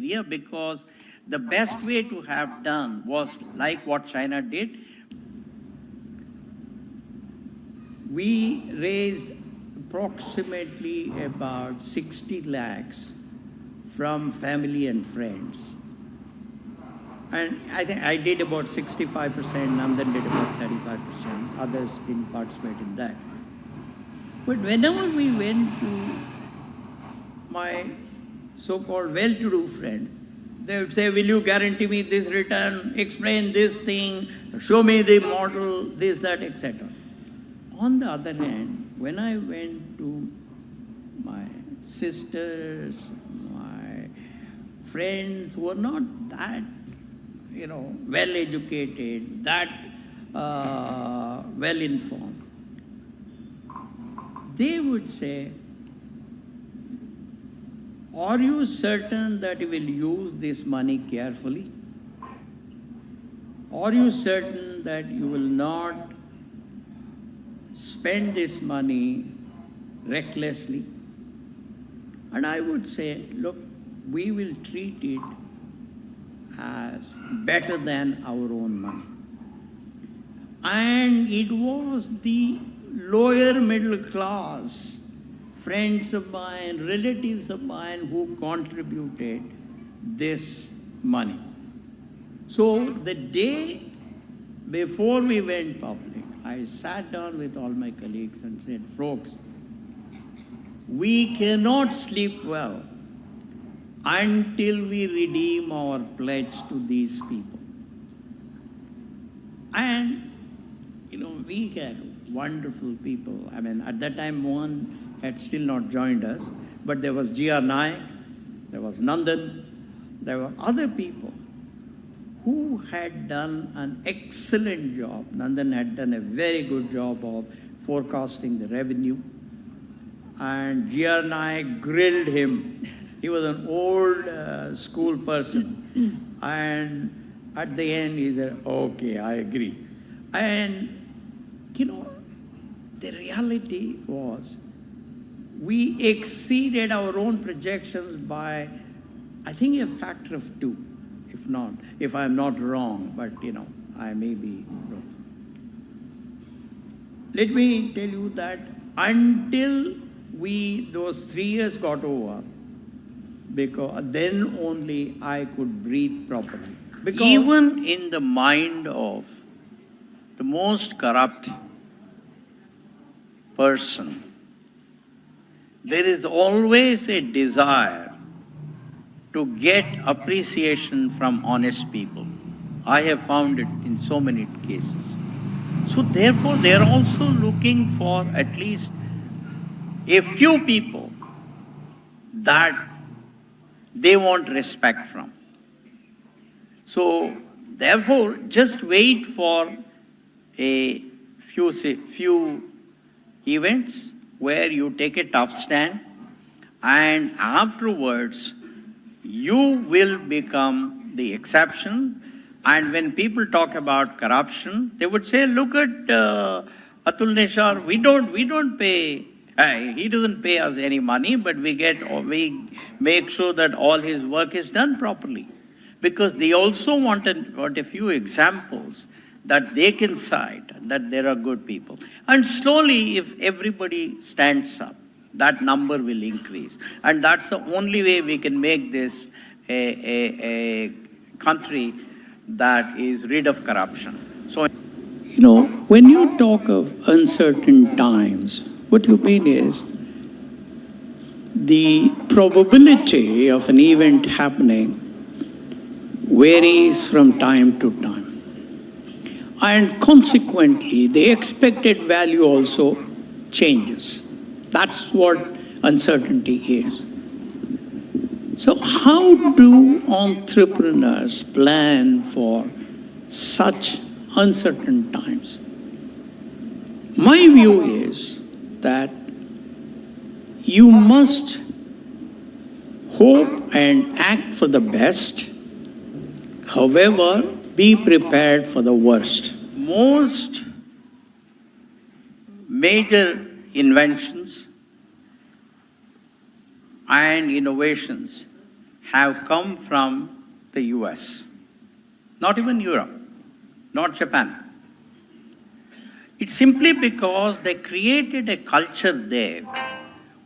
area, because the best way to have done was like what China did. We raised approximately about 60 lakhs from family and friends. And I think I did about 65%, Nandan did about 35%, others didn't participate in that. But whenever we went to my so-called well-to-do friend, they would say, will you guarantee me this return, explain this thing, show me the model, this, that, etc. On the other hand, when I went to my sisters, my friends who were not that, well-educated, that well-informed, they would say, are you certain that you will use this money carefully? Are you certain that you will not spend this money recklessly? And I would say, look, we will treat it as better than our own money. And it was the lower middle class, friends of mine, relatives of mine who contributed this money. So the day before we went public, I sat down with all my colleagues and said, folks, we cannot sleep well until we redeem our pledge to these people. And, we had wonderful people. I mean, at that time, Mohan had still not joined us, but there was G.R. Naik, there was Nandan, there were other people who had done an excellent job. Nandan had done a very good job of forecasting the revenue, and G.R. Naik grilled him. He was an old school person, and at the end he said, okay, I agree. And, the reality was we exceeded our own projections by, I think, a factor of 2, if I'm not wrong, but, I may be wrong. Let me tell you that until those 3 years got over, because then only I could breathe properly. Because even in the mind of the most corrupt person, there is always a desire to get appreciation from honest people. I have found it in so many cases. So therefore, they are also looking for at least a few people that they want respect from. So therefore, just wait for a few events where you take a tough stand, and afterwards you will become the exception. And when people talk about corruption, they would say, look at Atul Nishar, we don't pay, he doesn't pay us any money, but we make sure that all his work is done properly. Because they also want a few examples that they can cite, that there are good people. And slowly, if everybody stands up, that number will increase. And that's the only way we can make this a country that is rid of corruption. So, when you talk of uncertain times, what you mean is the probability of an event happening varies from time to time. And consequently, the expected value also changes. That's what uncertainty is. So how do entrepreneurs plan for such uncertain times? My view is that you must hope and act for the best. However, be prepared for the worst. Most major inventions and innovations have come from the US, not even Europe, not Japan. It's simply because they created a culture there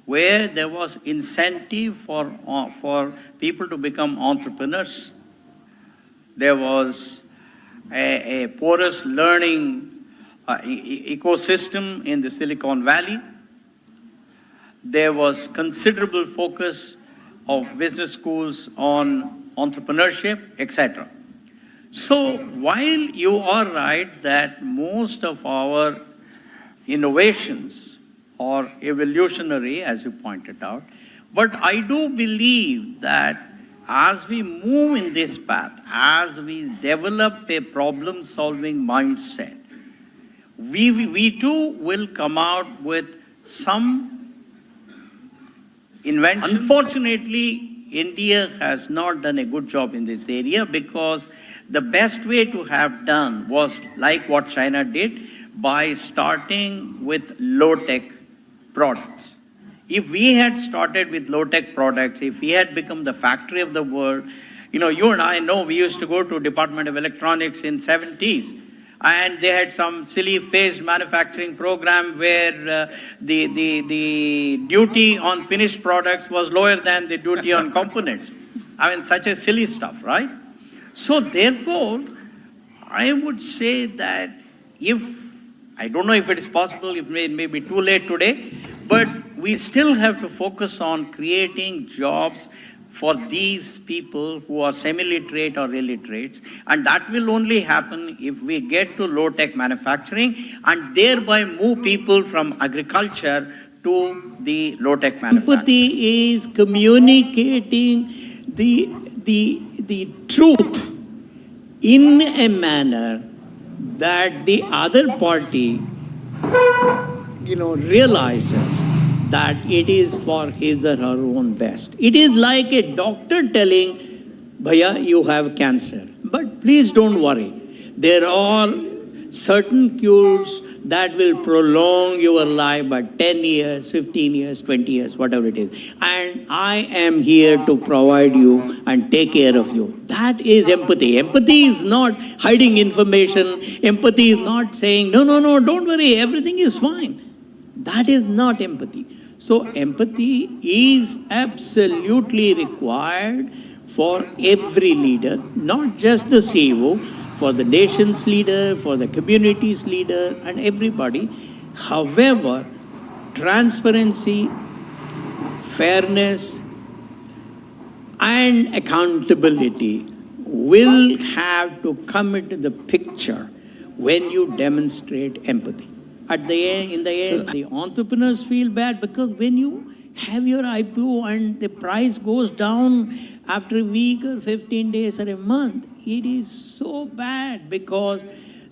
where there was incentive for people to become entrepreneurs. There was a porous learning ecosystem in the Silicon Valley. There was considerable focus of business schools on entrepreneurship, etc. So while you are right that most of our innovations are evolutionary, as you pointed out, but I do believe that as we move in this path, as we develop a problem-solving mindset, we too will come out with some inventions. Unfortunately, India has not done a good job in this area because the best way to have done was like what China did by starting with low-tech products. If we had started with low-tech products, if we had become the factory of the world, you and I know we used to go to Department of Electronics in 70s, and they had some silly phased manufacturing program where the duty on finished products was lower than the duty on components. I mean, such a silly stuff, right? So therefore, I would say that I don't know if it is possible, it may be too late today, but we still have to focus on creating jobs for these people who are semi-literate or illiterates, and that will only happen if we get to low-tech manufacturing and thereby move people from agriculture to the low-tech manufacturing. Empathy is communicating the truth in a manner that the other party, realizes that it is for his or her own best. It is like a doctor telling, Bhaiya, you have cancer, but please don't worry. There are certain cures that will prolong your life by 10 years, 15 years, 20 years, whatever it is. And I am here to provide you and take care of you. That is empathy. Empathy is not hiding information. Empathy is not saying, no, don't worry, everything is fine. That is not empathy. So empathy is absolutely required for every leader, not just the CEO, for the nation's leader, for the community's leader, and everybody. However, transparency, fairness, and accountability will have to come into the picture when you demonstrate empathy. In the end, the entrepreneurs feel bad because when you have your IPO and the price goes down after a week or 15 days or a month, it is so bad because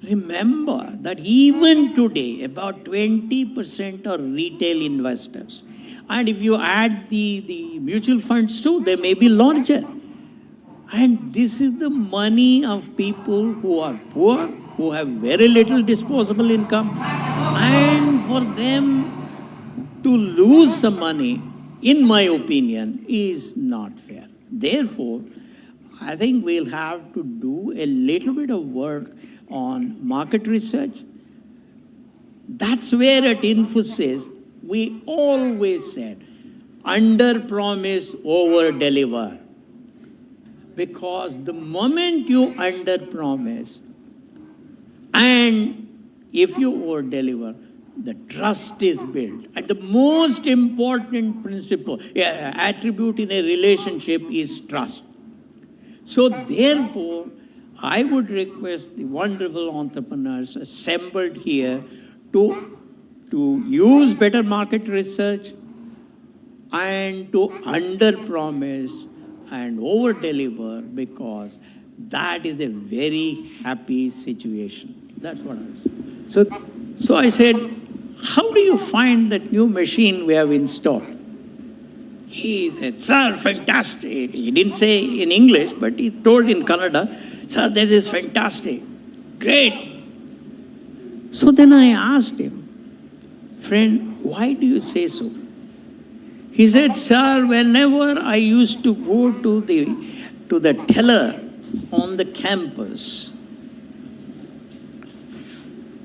remember that even today, about 20% are retail investors. And if you add the mutual funds too, they may be larger. And this is the money of people who are poor, who have very little disposable income. And for them to lose some money, in my opinion, is not fair. Therefore, I think we'll have to do a little bit of work on market research. That's where at INFOSYS, we always said, under-promise, over-deliver. Because the moment you under-promise, and if you over-deliver, the trust is built. And the most important principle, attribute in a relationship is trust. So therefore, I would request the wonderful entrepreneurs assembled here to use better market research and to under-promise and over-deliver, because that is a very happy situation. That's what I was saying. So I said, how do you find that new machine we have installed? He said, sir, fantastic. He didn't say in English, but he told in Kannada, sir, that is fantastic. Great. So then I asked him, friend, why do you say so? He said, sir, whenever I used to go to the teller on the campus,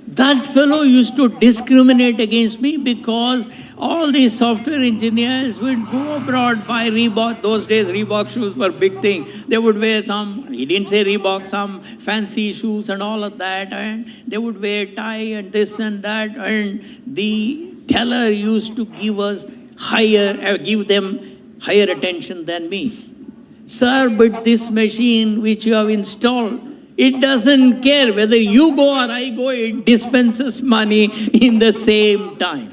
that fellow used to discriminate against me because all these software engineers would go abroad, buy Reebok. Those days, Reebok shoes were a big thing. They would wear some, he didn't say Reebok, some fancy shoes and all of that. And they would wear tie and this and that. And the teller used to give them higher attention than me. Sir, but this machine which you have installed, it doesn't care whether you go or I go, it dispenses money in the same time.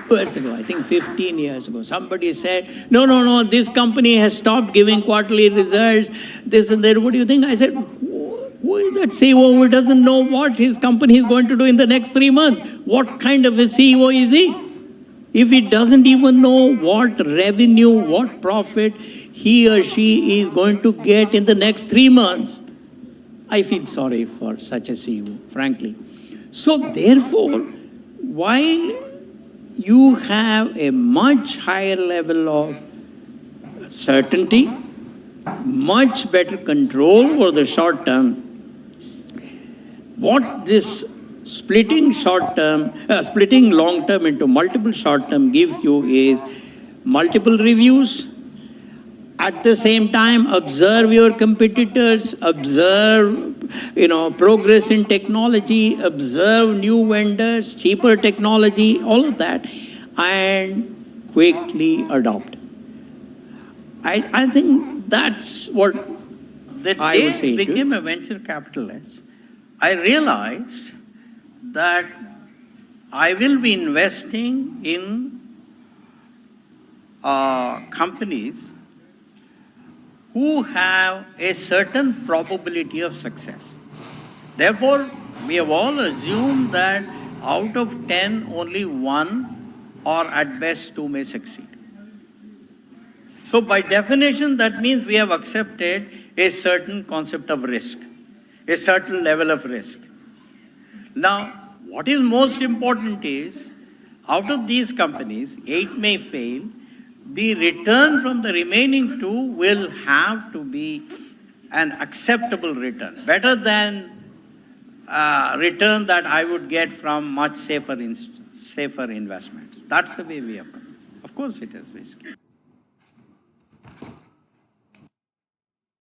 Years ago, I think 15 years ago, somebody said, no, this company has stopped giving quarterly results, this and that. What do you think? I said, who is that CEO who doesn't know what his company is going to do in the next 3 months? What kind of a CEO is he? If he doesn't even know what revenue, what profit he or she is going to get in the next 3 months, I feel sorry for such a CEO, frankly. So therefore, while you have a much higher level of certainty, much better control for the short term, what this splitting long term into multiple short term gives you is multiple reviews. At the same time, observe your competitors, observe, progress in technology, observe new vendors, cheaper technology, all of that, and quickly adopt. I think that's what The I day would say I it became is. a venture capitalist, I realized that I will be investing in companies who have a certain probability of success. Therefore, we have all assumed that out of 10, only 1 or at best 2 may succeed. So by definition, that means we have accepted a certain concept of risk, a certain level of risk. Now, what is most important is, out of these companies, 8 may fail, the return from the remaining 2 will have to be an acceptable return, better than return that I would get from much safer investments. That's the way we approach. Of course, it is risky.